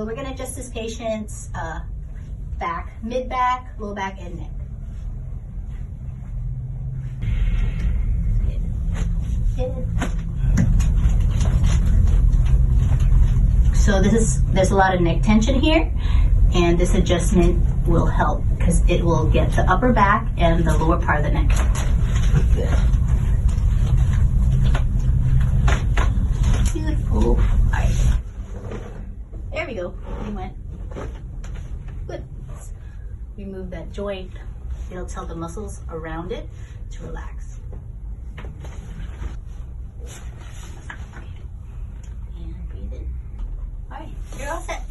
So we're gonna adjust this patient's back, mid-back, low back, and neck. So there's a lot of neck tension here, and this adjustment will help because it will get the upper back and the lower part of the neck. Good. Beautiful. All right. There we go. We went. Good. Remove that joint. It'll tell the muscles around it to relax. And breathe in. All right, you're all set.